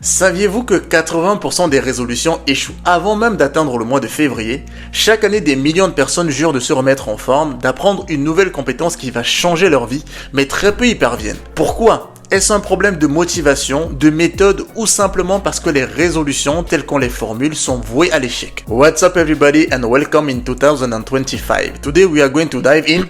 Saviez-vous que 80% des résolutions échouent avant même d'atteindre le mois de février? Chaque année, des millions de personnes jurent de se remettre en forme, d'apprendre une nouvelle compétence qui va changer leur vie, mais très peu y parviennent. Pourquoi? Est-ce un problème de motivation, de méthode ou simplement parce que les résolutions telles qu'on les formule sont vouées à l'échec? What's up everybody and welcome in 2025. Today we are going to dive in...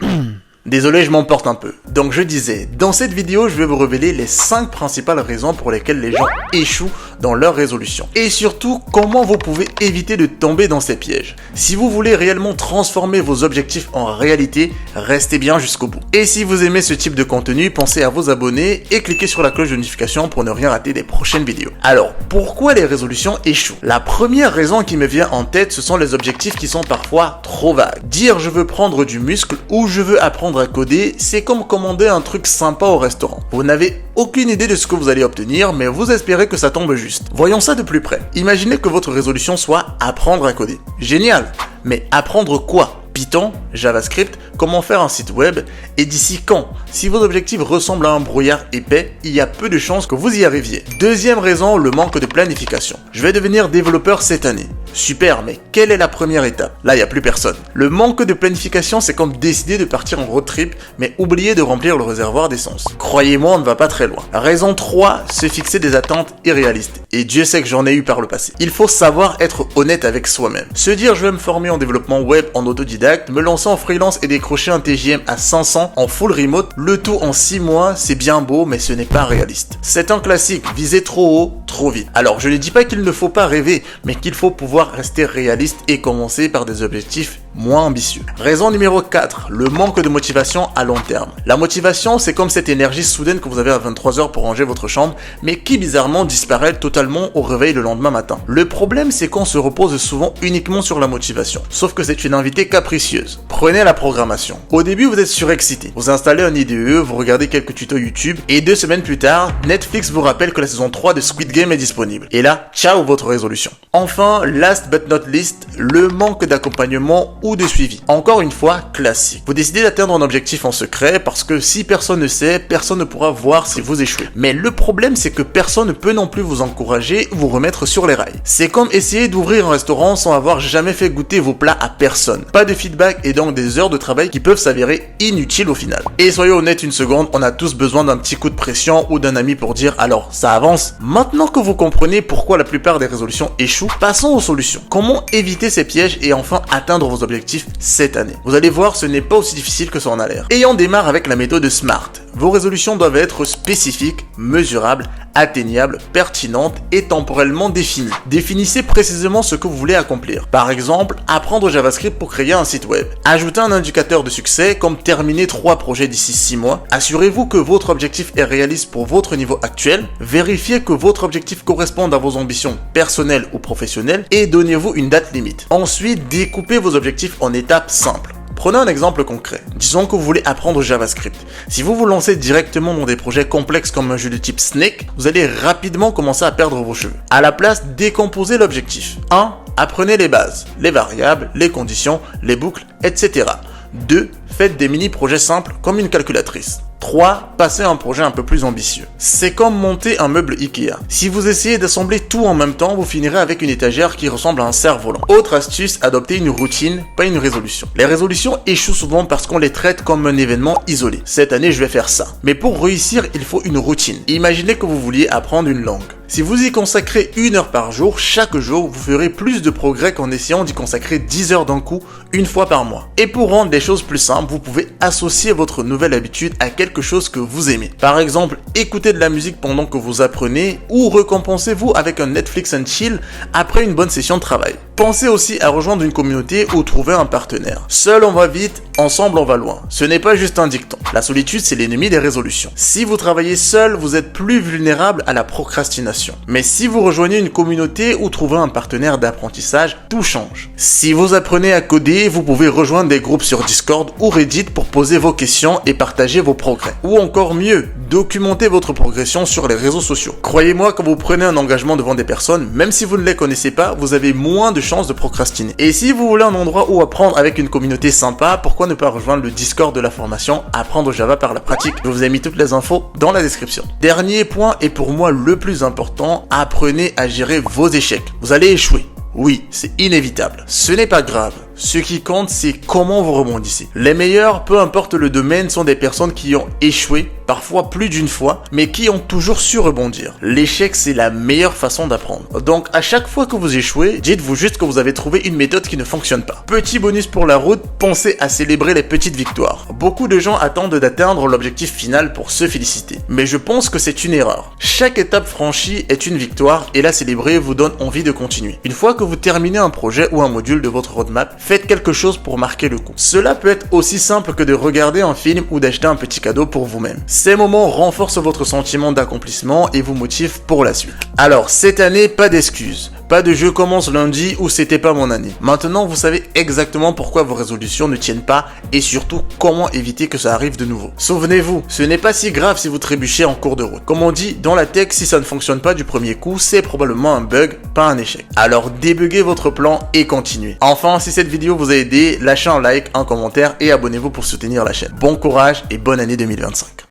Désolé, je m'emporte un peu. Donc je disais, dans cette vidéo, je vais vous révéler les 5 principales raisons pour lesquelles les gens échouent dans leurs résolutions. Et surtout, comment vous pouvez éviter de tomber dans ces pièges. Si vous voulez réellement transformer vos objectifs en réalité, restez bien jusqu'au bout. Et si vous aimez ce type de contenu, pensez à vous abonner et cliquez sur la cloche de notification pour ne rien rater des prochaines vidéos. Alors, pourquoi les résolutions échouent? La première raison qui me vient en tête, ce sont les objectifs qui sont parfois trop vagues. Dire je veux prendre du muscle ou je veux apprendre à coder, c'est comme commander un truc sympa au restaurant. Vous n'avez aucune idée de ce que vous allez obtenir, mais vous espérez que ça tombe juste. Voyons ça de plus près. Imaginez que votre résolution soit apprendre à coder. Génial! Mais apprendre quoi? Python, JavaScript, comment faire un site web, et d'ici quand? Si vos objectifs ressemblent à un brouillard épais, il y a peu de chances que vous y arriviez. Deuxième raison, le manque de planification. Je vais devenir développeur cette année. Super, mais quelle est la première étape? Là, il n'y a plus personne. Le manque de planification, c'est comme décider de partir en road trip, mais oublier de remplir le réservoir d'essence. Croyez-moi, on ne va pas très loin. Raison 3, se fixer des attentes irréalistes. Et Dieu sait que j'en ai eu par le passé. Il faut savoir être honnête avec soi-même. Se dire, je vais me former en développement web en autodidacte, me lancer en freelance et décrocher un TJM à 500 en full remote, le tout en 6 mois, c'est bien beau, mais ce n'est pas réaliste. C'est un classique, viser trop haut, trop vite. Alors, je ne dis pas qu'il ne faut pas rêver, mais qu'il faut pouvoir rester réaliste et commencer par des objectifs moins ambitieux. Raison numéro 4, le manque de motivation à long terme. La motivation, c'est comme cette énergie soudaine que vous avez à 23h pour ranger votre chambre, mais qui bizarrement disparaît totalement au réveil le lendemain matin. Le problème, c'est qu'on se repose souvent uniquement sur la motivation. Sauf que c'est une invitée capricieuse. Prenez la programmation. Au début, vous êtes surexcité. Vous installez un IDE, vous regardez quelques tutos YouTube, et 2 semaines plus tard, Netflix vous rappelle que la saison 3 de Squid Game est disponible. Et là, ciao votre résolution. Enfin, last but not least, le manque d'accompagnement ou de suivi. Encore une fois, classique. Vous décidez d'atteindre un objectif en secret parce que si personne ne sait, personne ne pourra voir si vous échouez. Mais le problème, c'est que personne ne peut non plus vous encourager ou vous remettre sur les rails. C'est comme essayer d'ouvrir un restaurant sans avoir jamais fait goûter vos plats à personne. Pas de feedback et donc des heures de travail qui peuvent s'avérer inutiles au final. Et soyons honnêtes une seconde, on a tous besoin d'un petit coup de pression ou d'un ami pour dire alors ça avance. Maintenant que vous comprenez pourquoi la plupart des résolutions échouent, passons aux solutions. Comment éviter ces pièges et enfin atteindre vos objectifs cette année? Vous allez voir, ce n'est pas aussi difficile que ça en a l'air. Et on démarre avec la méthode SMART. Vos résolutions doivent être spécifiques, mesurables, atteignables, pertinentes et temporellement définies. Définissez précisément ce que vous voulez accomplir. Par exemple, apprendre JavaScript pour créer un site web. Ajoutez un indicateur de succès comme terminer 3 projets d'ici 6 mois. Assurez-vous que votre objectif est réaliste pour votre niveau actuel. Vérifiez que votre objectif corresponde à vos ambitions personnelles ou professionnelles et donnez-vous une date limite. Ensuite, découpez vos objectifs en étapes simples. Prenons un exemple concret. Disons que vous voulez apprendre JavaScript. Si vous vous lancez directement dans des projets complexes comme un jeu de type Snake, vous allez rapidement commencer à perdre vos cheveux. À la place, décomposez l'objectif. 1. Apprenez les bases, les variables, les conditions, les boucles, etc. 2. Faites des mini-projets simples comme une calculatrice. 3. Passez à un projet un peu plus ambitieux. C'est comme monter un meuble Ikea. Si vous essayez d'assembler tout en même temps, vous finirez avec une étagère qui ressemble à un cerf-volant. Autre astuce, adoptez une routine, pas une résolution. Les résolutions échouent souvent parce qu'on les traite comme un événement isolé. Cette année, je vais faire ça. Mais pour réussir, il faut une routine. Imaginez que vous vouliez apprendre une langue. Si vous y consacrez 1 heure par jour, chaque jour, vous ferez plus de progrès qu'en essayant d'y consacrer 10 heures d'un coup, une fois par mois. Et pour rendre les choses plus simples, vous pouvez associer votre nouvelle habitude à quelque chose que vous aimez. Par exemple, écoutez de la musique pendant que vous apprenez ou récompensez-vous avec un Netflix and chill après une bonne session de travail. Pensez aussi à rejoindre une communauté ou trouver un partenaire. Seul on va vite, ensemble on va loin. Ce n'est pas juste un dicton. La solitude, c'est l'ennemi des résolutions. Si vous travaillez seul, vous êtes plus vulnérable à la procrastination. Mais si vous rejoignez une communauté ou trouvez un partenaire d'apprentissage, tout change. Si vous apprenez à coder, vous pouvez rejoindre des groupes sur Discord ou Reddit pour poser vos questions et partager vos progrès. Ou encore mieux, documenter votre progression sur les réseaux sociaux. Croyez-moi, quand vous prenez un engagement devant des personnes, même si vous ne les connaissez pas, vous avez moins de chances de procrastiner. Et si vous voulez un endroit où apprendre avec une communauté sympa, pourquoi ne pas rejoindre le Discord de la formation Apprendre Java par la pratique? Je vous ai mis toutes les infos dans la description. Dernier point et pour moi le plus important, important, apprenez à gérer vos échecs. Vous allez échouer. Oui, c'est inévitable. Ce n'est pas grave. Ce qui compte, c'est comment vous rebondissez. Les meilleurs, peu importe le domaine, sont des personnes qui ont échoué, parfois plus d'une fois, mais qui ont toujours su rebondir. L'échec, c'est la meilleure façon d'apprendre. Donc, à chaque fois que vous échouez, dites-vous juste que vous avez trouvé une méthode qui ne fonctionne pas. Petit bonus pour la route, pensez à célébrer les petites victoires. Beaucoup de gens attendent d'atteindre l'objectif final pour se féliciter. Mais je pense que c'est une erreur. Chaque étape franchie est une victoire et la célébrer vous donne envie de continuer. Une fois que vous terminez un projet ou un module de votre roadmap, faites quelque chose pour marquer le coup. Cela peut être aussi simple que de regarder un film ou d'acheter un petit cadeau pour vous-même. Ces moments renforcent votre sentiment d'accomplissement et vous motivent pour la suite. Alors, cette année, pas d'excuses. Pas de je commence lundi ou c'était pas mon année. Maintenant, vous savez exactement pourquoi vos résolutions ne tiennent pas et surtout comment éviter que ça arrive de nouveau. Souvenez-vous, ce n'est pas si grave si vous trébuchez en cours de route. Comme on dit dans la tech, si ça ne fonctionne pas du premier coup, c'est probablement un bug, pas un échec. Alors débuguez votre plan et continuez. Enfin, si cette vidéo vous a aidé, lâchez un like, un commentaire et abonnez-vous pour soutenir la chaîne. Bon courage et bonne année 2025.